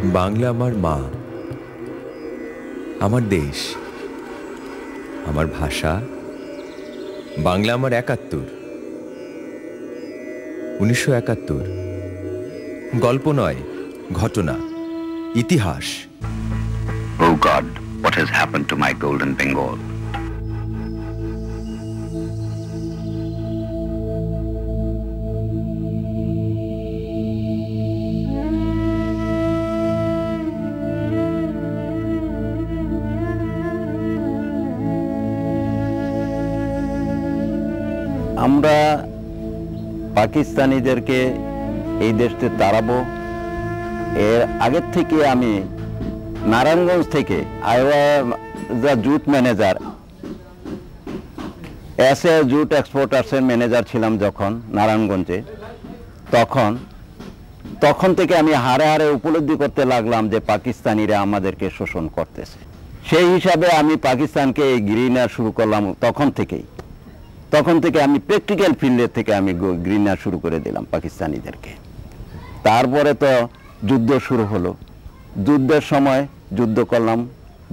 বাংলা আমার মা, আমার দেশ, আমার ভাষা। বাংলা আমার ৭১, ১৯৭১। গল্প নয়, ঘটনা, ইতিহাস। Oh God, what has happened to my golden Bengal? আমরা পাকিস্তানিদেরকে এই দেশতে তাড়াবো, এর আগের থেকে আমি নারায়ণগঞ্জ থেকে জুট ম্যানেজার, জুট এক্সপোর্টার্সের ম্যানেজার ছিলাম যখন নারায়ণগঞ্জে, তখন থেকে আমি হারে হারে উপলব্ধি করতে লাগলাম যে পাকিস্তানিরা আমাদেরকে শোষণ করতেছে। সেই হিসাবে আমি পাকিস্তানকে ঘৃণা শুরু করলাম। তখন থেকে আমি প্র্যাকটিক্যাল ফিল্ডের থেকে আমি ঘৃণা শুরু করে দিলাম পাকিস্তানিদেরকে। তারপরে তো যুদ্ধ শুরু হলো। যুদ্ধের সময় যুদ্ধ করলাম,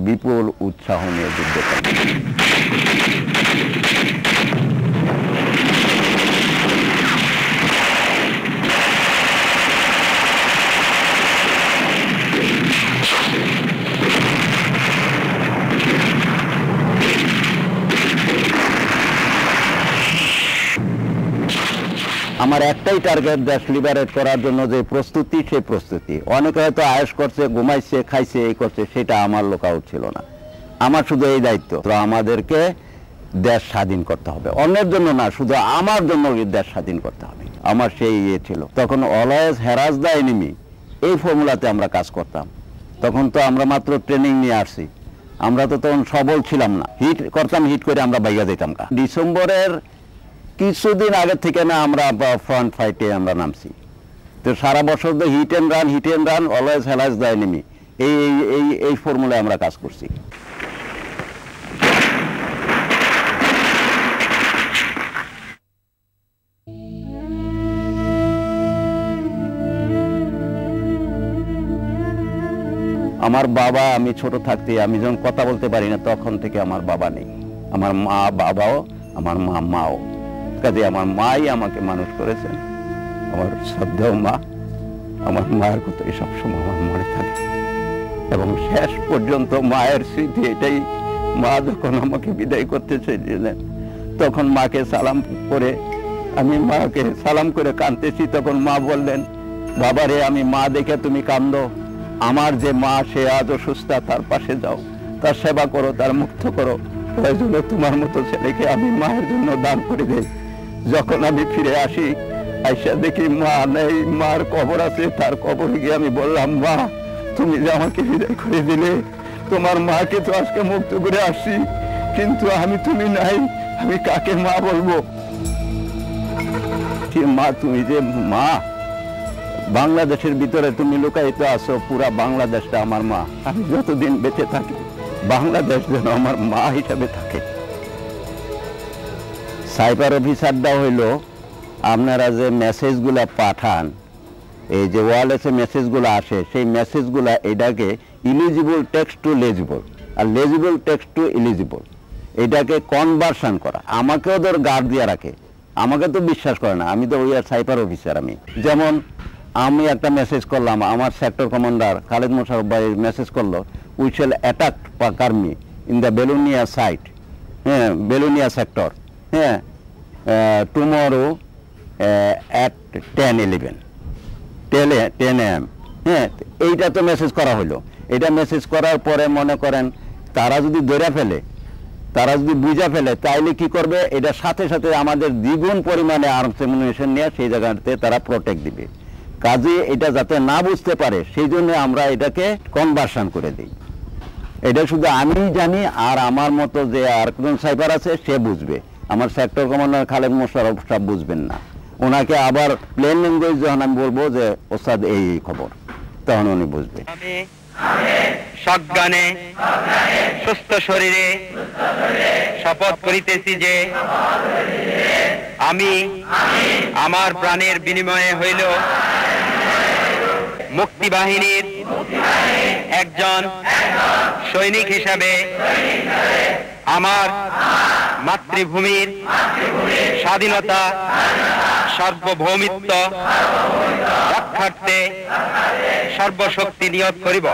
বিপুল উৎসাহ নিয়ে যুদ্ধ করলাম। আমার একটাই টার্গেট, দেশ লিবারেট করার জন্য যে প্রস্তুতি, সেই প্রস্তুতি। অনেকে হয়তো আয়েশ করছে, ঘুমাইছে, খাইছে, এই করছে, সেটা আমার লোকাউট ছিল না। আমার শুধু এই দায়িত্ব, তো আমাদেরকে দেশ স্বাধীন করতে হবে, অন্যের জন্য না, শুধু আমার জন্য দেশ স্বাধীন করতে হবে। আমার সেই ইয়ে ছিল। তখন অলওয়েজ হ্যারাস দ্য এনিমি, এই ফর্মুলাতে আমরা কাজ করতাম। তখন তো আমরা মাত্র ট্রেনিং নিয়ে আসছি, আমরা তো তখন সবল ছিলাম না। হিট করতাম, হিট করে আমরা বাইরে যেতাম। ডিসেম্বরের কিছুদিন আগে থেকে না আমরা ফ্রন্ট ফাইটে আমরা নামছি। তো সারা বছর তো hit and run, always harass the enemy, এই ফর্মুলায় আমরা কাজ করছি। আমার বাবা, আমি ছোট থাকতে, আমি যখন কথা বলতে পারি না, তখন থেকে আমার বাবা নেই। আমার মা বাবাও, আমার মাও, কাজে আমার মাই আমাকে মানুষ করেছেন। আমার শ্রদ্ধেয় মা, আমার মায়ের কথাই সবসময় আমার মনে থাকে, এবং শেষ পর্যন্ত মায়ের স্মৃতি এটাই। মা যখন আমাকে বিদায় করতে চেয়েছিলেন, তখন মাকে সালাম করে, আমি মাকে সালাম করে কাঁদতেছি, তখন মা বললেন, বাবারে, আমি মা দেখে তুমি কান্দো, আমার যে মা, সে আজ অসুস্থ, তার পাশে যাও, তার সেবা করো, তার মুক্ত করো, প্রয়োজন তোমার মতো ছেলেকে আমি মায়ের জন্য দান করে দেই। যখন আমি ফিরে আসি, আইসা দেখি মা নেই, মার কবর আছে। তার কবরে গিয়ে আমি বললাম, মা, তুমি যে আমাকে বিদায় করে দিলে, তোমার মাকে তো আজকে মুক্ত করে আসছি, কিন্তু তুমি নাই, আমি কাকে মা বলবো? মা, তুমি যে মা, বাংলাদেশের ভিতরে তুমি লুকায়িত আছো, পুরা বাংলাদেশটা আমার মা। আমি যতদিন বেঁচে থাকি, বাংলাদেশ যেন আমার মা হিসাবে থাকে। সাইবার অফিসারটা হইল, আপনারা যে মেসেজগুলা পাঠান, এই যে ওয়ারলেসে মেসেজগুলো আসে, সেই মেসেজগুলা এটাকে ইলিজিবল টেক্সট টু লেজিবল, আর লেজিবল টেক্সট টু ইলিজিবল, এটাকে কনভার্সন করা। আমাকেও ধর গার্ড দিয়ে রাখে, আমাকে তো বিশ্বাস করে না, আমি তো ওই সাইবার অফিসার। আমি যেমন আমি একটা মেসেজ করলাম, আমার সেক্টর কমান্ডার খালেদ মোশাররফ ভাই মেসেজ করলো, we shall attack Pak army in the Belonia site, হ্যাঁ, বেলুনিয়া সেক্টর, হ্যাঁ, টুমরো অ্যাট 10 AM, হ্যাঁ। এইটা তো মেসেজ করা হলো। এটা মেসেজ করার পরে মনে করেন তারা যদি ধরে ফেলে, তারা যদি বুঝা ফেলে, তাইলে কি করবে? এটা সাথে সাথে আমাদের দ্বিগুণ পরিমাণে আর্মস অ্যামুনিশন নিয়ে সেই জায়গাতে তারা প্রোটেক্ট দিবে। কাজে এটা যাতে না বুঝতে পারে, সেই জন্য আমরা এটাকে কনভার্সন করে দিই। এটা শুধু আমি জানি, আর আমার মতো যে আরেকজন সাইবার আছে সে বুঝবে। আমার সেক্টর কমান্ডার খালেদ মোশাররফ সাহেব বুঝবেন না। ওনাকে আবার প্লেন ল্যাঙ্গুয়েজ যখন আমি বলবো যে ওস্তাদ এই খবর, তখন উনি বুঝবে। সজ্ঞানে সুস্থ শরীরে শপথ করিতেছি যে আমি আমার প্রাণের বিনিময়ে হইল মুক্তিবাহিনীর একজন সৈনিক হিসাবে আমার মাতৃভূমির স্বাধীনতা সার্বভৌমিত্ব রক্ষার্থে সর্বশক্তি নিয়োগ করিব।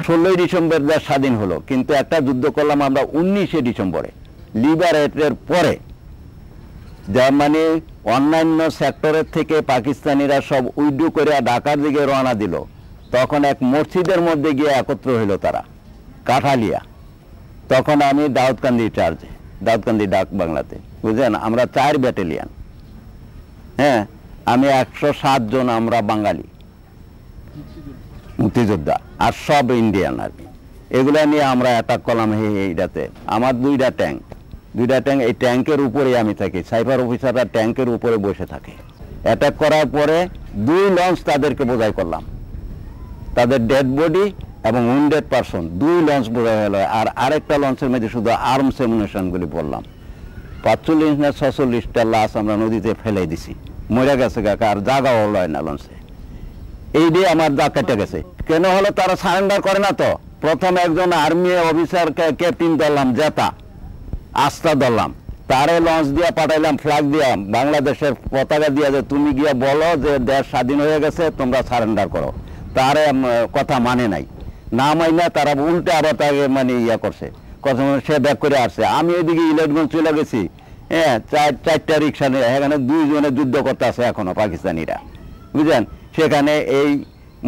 ষোলোই ডিসেম্বর দেশ স্বাধীন হলো, কিন্তু একটা যুদ্ধ করলাম আমরা 19শে ডিসেম্বরে লিবারেটের পরে। জার্মানি অন্যান্য সেক্টরের থেকে পাকিস্তানিরা সব উইড্রো করে ঢাকার দিকে রওনা দিল। তখন এক মসজিদের মধ্যে গিয়ে একত্র হইল তারা, কাঠালিয়া। তখন আমি দাউদকান্দি চার্জে, দাউদকান্দি ডাক বাংলাতে, বুঝলেন, আমরা 4 ব্যাটালিয়ান, হ্যাঁ, আমি 107 জন আমরা বাঙালি মুক্তিযোদ্ধা, আর সব ইন্ডিয়ান আর কি। এগুলো নিয়ে আমরা অ্যাটাক করলাম এইটাতে। আমার 2টা ট্যাঙ্ক, এই ট্যাঙ্কের উপরে আমি থাকি, সাইবার অফিসাররা ট্যাঙ্কের উপরে বসে থাকে। অ্যাটাক করার পরে 2 লঞ্চ তাদেরকে বোঝাই করলাম, তাদের ডেড বডি এবং উইন্ডেড পারসন 2 লঞ্চ বোঝাই হলো। আর আরেকটা লঞ্চের মধ্যে শুধু আর্মস এমুনেশনগুলি বললাম। 45 না 46টা লাশ আমরা নদীতে ফেলে দিছি, মরে গেছে কাকা, আর জায়গাও লয় না লঞ্চে। এই দিয়ে আমার দাগ কেটে গেছে। কেন হলো? তারা সারেন্ডার করে না তো। প্রথম একজন আর্মি অফিসার ক্যাপ্টেন ধরলাম, জেতা আস্থা ধরলাম, তারে লঞ্চ দিয়া পাঠাইলাম, ফ্ল্যাগ দিয়া, বাংলাদেশের পতাকা দিয়া, যে তুমি গিয়া বলো যে দেশ স্বাধীন হয়ে গেছে, তোমরা সারেন্ডার করো। তারে কথা মানে নাই, না মাইনা তারা উল্টে আবার তাকে মানে ইয়া করছে, কথা সে ব্যাক করে আসছে। আমি ওইদিকে ইলেটগঞ্জ চলে গেছি, হ্যাঁ, 4টা রিক্সা নিয়ে, এখানে 2 জনে যুদ্ধ করতে আছে এখনো পাকিস্তানিরা, বুঝলেন। সেখানে এই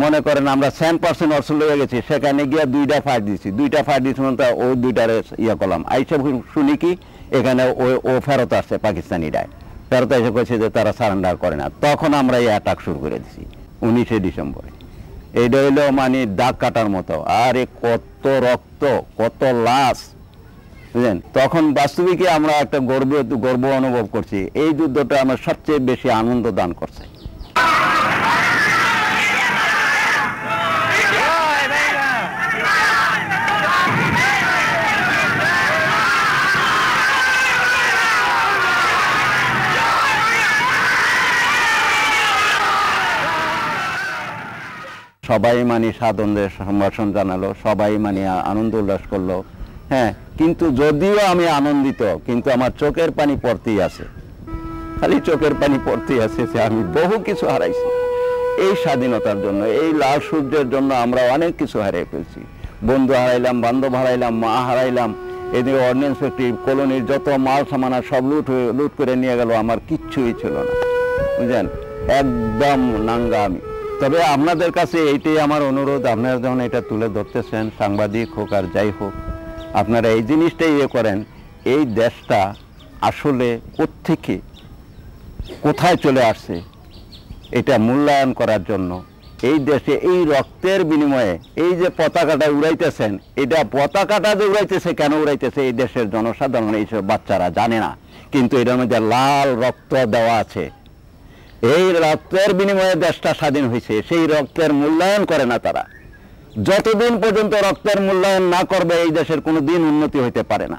মনে করেন আমরা 100% অর্থ লয়ে গেছি, সেখানে গিয়ে 2টা ফায়ার দিচ্ছি, 2টা ফায়ার দিচ্ছি, ওই 2টারে ইয়ে করলাম। আইসা শুনি কি এখানে ও ফেরত আসছে, পাকিস্তানিরা ফেরত এসে কইছে যে তারা সারেন্ডার করে না। তখন আমরা এই অ্যাটাক শুরু করে দিছি 19শে ডিসেম্বরে। এইটা হইলো মানে দাগ কাটার মতো। আরে কত রক্ত, কত লাশ, বুঝলেন। তখন বাস্তবিকই আমরা একটা গর্ব অনুভব করছি। এই যুদ্ধটা আমার সবচেয়ে বেশি আনন্দ দান করছে। সবাই মানে সাধনদের সম্ভাষণ জানালো, সবাই মানে আনন্দ উল্লাস করলো, হ্যাঁ। কিন্তু যদিও আমি আনন্দিত, কিন্তু আমার চোখের পানি পড়তেই আছে, খালি চোখের পানি পড়তেই আছে যে আমি বহু কিছু হারাইছি এই স্বাধীনতার জন্য। এই লাল সূর্যের জন্য আমরা অনেক কিছু হারিয়ে ফেলছি। বন্ধু হারাইলাম, বান্ধব হারাইলাম, মা হারাইলাম। এদিকে অর্ডিন্যান্স ফ্যাক্টরি, কলোনির যত মাল সামানা সব লুট করে নিয়ে গেল, আমার কিচ্ছুই ছিল না, বুঝলেন, একদম নাঙ্গা আমি। তবে আপনাদের কাছে এইটাই আমার অনুরোধ, আপনারা যখন এটা তুলে ধরতেছেন, সাংবাদিক হোক আর যাই হোক, আপনারা এই জিনিসটাই ইয়ে করেন, এই দেশটা আসলে কোত্থেকে কোথায় চলে আসছে এটা মূল্যায়ন করার জন্য। এই দেশে এই রক্তের বিনিময়ে এই যে পতাকাটা উড়াইতেছেন, এটা পতাকাটা যে উড়াইতেছে, কেন উড়াইতেছে এই দেশের জনসাধারণ, এইসব বাচ্চারা জানে না, কিন্তু এটার মধ্যে লাল রক্ত দেওয়া আছে। এই রক্তের বিনিময়ে দেশটা স্বাধীন হয়েছে, সেই রক্তের মূল্যায়ন করে না তারা। যতদিন পর্যন্ত রক্তের মূল্যায়ন না করবে, এই দেশের কোনো দিন উন্নতি হইতে পারে না।